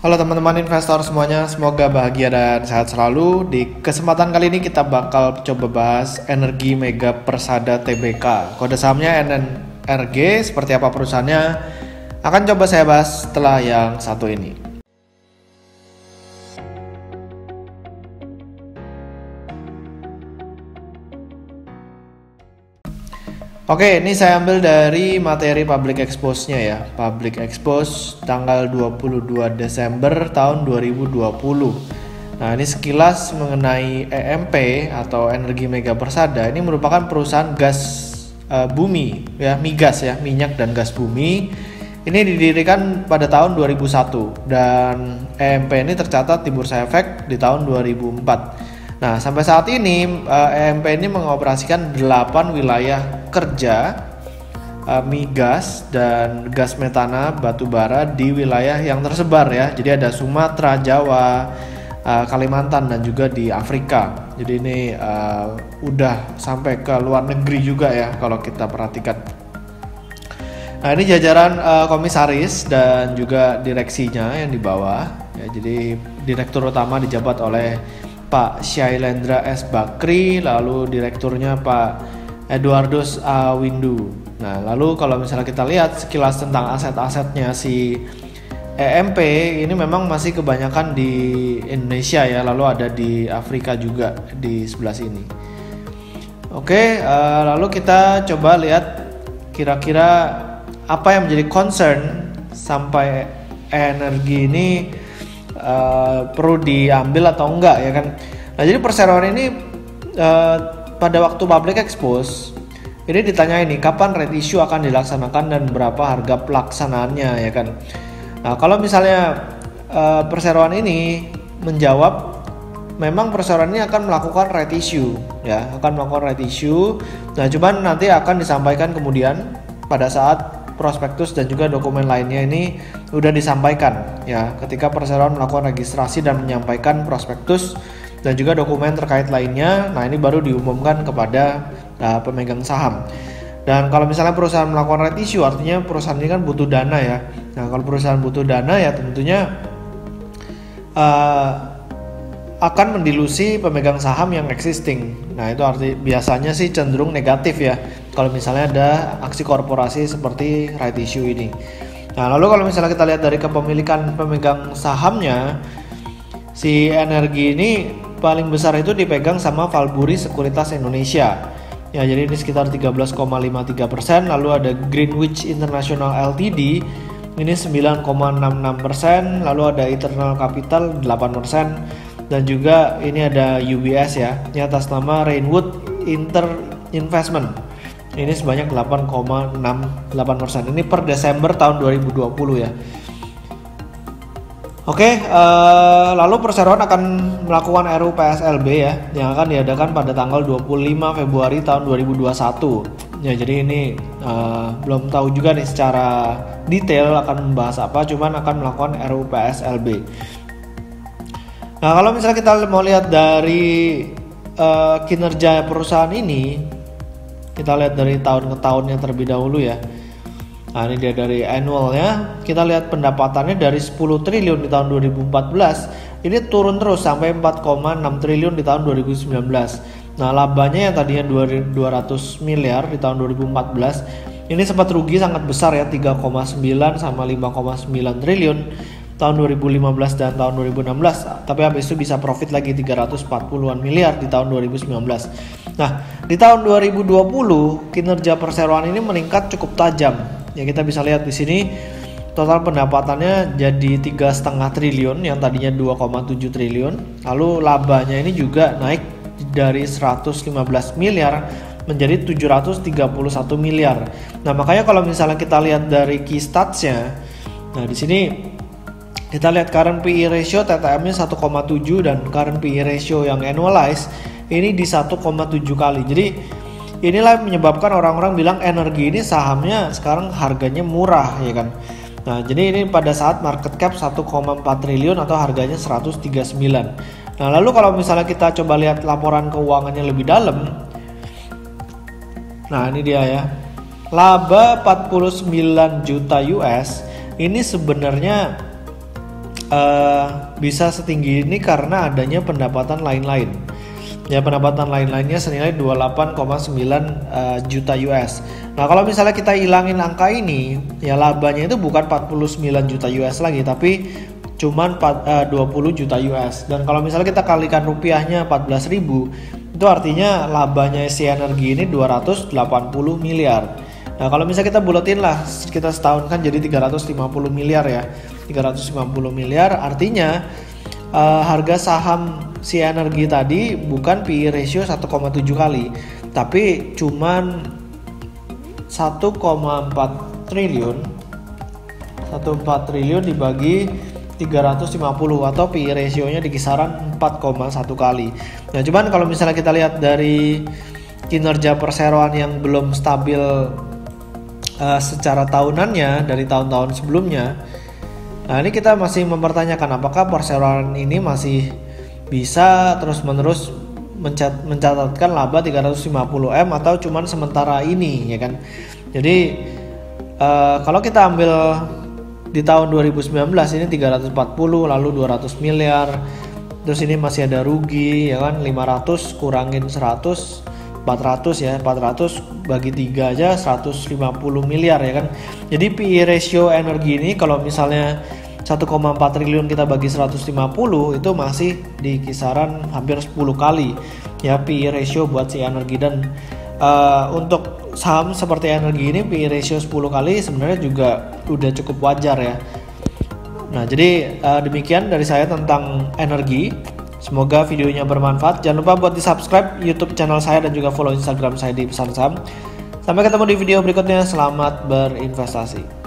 Halo teman-teman investor semuanya, semoga bahagia dan sehat selalu. Di kesempatan kali ini kita bakal coba bahas Energi Mega Persada Tbk. Kode sahamnya NNRG, seperti apa perusahaannya, akan coba saya bahas setelah yang satu ini. Oke, ini saya ambil dari materi public expose-nya ya. Public expose tanggal 22 Desember tahun 2020. Nah, ini sekilas mengenai EMP atau Energi Mega Persada. Ini merupakan perusahaan gas bumi ya, migas ya, minyak dan gas bumi. Ini didirikan pada tahun 2001 dan EMP ini tercatat di Bursa Efek di tahun 2004. Nah, sampai saat ini EMP ini mengoperasikan 8 wilayah kerja migas dan gas metana batu bara di wilayah yang tersebar ya. Jadi ada Sumatera, Jawa, Kalimantan dan juga di Afrika. Jadi ini udah sampai ke luar negeri juga ya kalau kita perhatikan. Nah, ini jajaran komisaris dan juga direksinya yang di bawah ya. Jadi direktur utama dijabat oleh Pak Syailendra S. Bakri, lalu direkturnya Pak Eduardus A. Windu. Nah, lalu kalau misalnya kita lihat sekilas tentang aset-asetnya si EMP, ini memang masih kebanyakan di Indonesia ya, lalu ada di Afrika juga di sebelah sini. Oke, lalu kita coba lihat kira-kira apa yang menjadi concern sampai energi ini perlu diambil atau enggak ya kan. Nah, jadi perseroan ini pada waktu public expose ini ditanya ini kapan right issue akan dilaksanakan dan berapa harga pelaksanaannya ya kan. Nah, kalau misalnya perseroan ini menjawab memang perseroan ini akan melakukan right issue ya, akan melakukan right issue. Nah, cuman nanti akan disampaikan kemudian pada saat prospektus dan juga dokumen lainnya ini udah disampaikan ya, ketika perseroan melakukan registrasi dan menyampaikan prospektus dan juga dokumen terkait lainnya. Nah, ini baru diumumkan kepada pemegang saham. Dan kalau misalnya perusahaan melakukan right issue, artinya perusahaan ini kan butuh dana ya. Nah, kalau perusahaan butuh dana ya tentunya akan mendilusi pemegang saham yang existing. Nah, itu arti biasanya sih cenderung negatif ya kalau misalnya ada aksi korporasi seperti right issue ini. Nah, lalu kalau misalnya kita lihat dari kepemilikan pemegang sahamnya, si energi ini paling besar itu dipegang sama Valburi Sekuritas Indonesia. Ya, jadi ini sekitar 13,53%, lalu ada Greenwich International Ltd ini 9,66%, lalu ada Eternal Capital 8%, dan juga ini ada UBS ya, ini atas nama Rainwood Inter Investment. Ini sebanyak 8,68%. Ini per Desember tahun 2020 ya. Oke, lalu perseroan akan melakukan RUPSLB ya, yang akan diadakan pada tanggal 25 Februari tahun 2021. Ya, jadi ini belum tahu juga nih secara detail akan membahas apa, cuman akan melakukan RUPSLB. Nah, kalau misalnya kita mau lihat dari kinerja perusahaan ini, kita lihat dari tahun ke tahunnya terlebih dahulu ya. Nah, ini dia dari annualnya. Kita lihat pendapatannya dari 10 triliun di tahun 2014 ini turun terus sampai 4,6 triliun di tahun 2019. Nah, labanya yang tadinya 200 miliar di tahun 2014 ini sempat rugi sangat besar ya, 3,9 sama 5,9 triliun tahun 2015 dan tahun 2016, tapi habis itu bisa profit lagi 340-an miliar di tahun 2019. Nah, di tahun 2020 kinerja perseroan ini meningkat cukup tajam. Ya, kita bisa lihat di sini total pendapatannya jadi 3,5 triliun yang tadinya 2,7 triliun. Lalu labanya ini juga naik dari 115 miliar menjadi 731 miliar. Nah, makanya kalau misalnya kita lihat dari key stats-nya, nah di sini kita lihat current PE ratio TTM-nya 1,7 dan current PE ratio yang annualized ini di 1,7 kali. Jadi inilah yang menyebabkan orang-orang bilang energi ini sahamnya sekarang harganya murah ya kan. Nah, jadi ini pada saat market cap 1,4 triliun atau harganya 139. Nah, lalu kalau misalnya kita coba lihat laporan keuangannya lebih dalam. Nah, ini dia ya. Laba 49 juta US ini sebenarnya bisa setinggi ini karena adanya pendapatan lain-lain. Ya, pendapatan lain-lainnya senilai 28,9 juta US. Nah, kalau misalnya kita hilangin angka ini, ya labanya itu bukan 49 juta US lagi, tapi cuman 20 juta US. Dan kalau misalnya kita kalikan rupiahnya 14.000, itu artinya labanya si energi ini 280 miliar. Nah, kalau misalnya kita buletin lah, kita setahun kan jadi 350 miliar ya. 350 miliar artinya harga saham si energi tadi bukan PE ratio 1,7 kali, tapi cuman 1,4 triliun. 1,4 triliun dibagi 350 atau PE ratio-nya di kisaran 4,1 kali. Nah, cuman kalau misalnya kita lihat dari kinerja perseroan yang belum stabil secara tahunannya dari tahun-tahun sebelumnya, nah ini kita masih mempertanyakan apakah perseroan ini masih bisa terus-menerus mencatatkan laba 350M atau cuman sementara ini, ya kan. Jadi kalau kita ambil di tahun 2019 ini 340, lalu 200 miliar, terus ini masih ada rugi, ya kan, 500 kurangin 100, 400 ya, 400 bagi 3 aja 150 miliar, ya kan. Jadi PE ratio energi ini kalau misalnya 1,4 triliun kita bagi 150 itu masih di kisaran hampir 10 kali ya PE ratio buat si energi. Dan untuk saham seperti energi ini PE ratio 10 kali sebenarnya juga udah cukup wajar ya. Nah, jadi demikian dari saya tentang energi. Semoga videonya bermanfaat. Jangan lupa buat di subscribe YouTube channel saya dan juga follow Instagram saya di Pesan Saham. Sampai ketemu di video berikutnya. Selamat berinvestasi.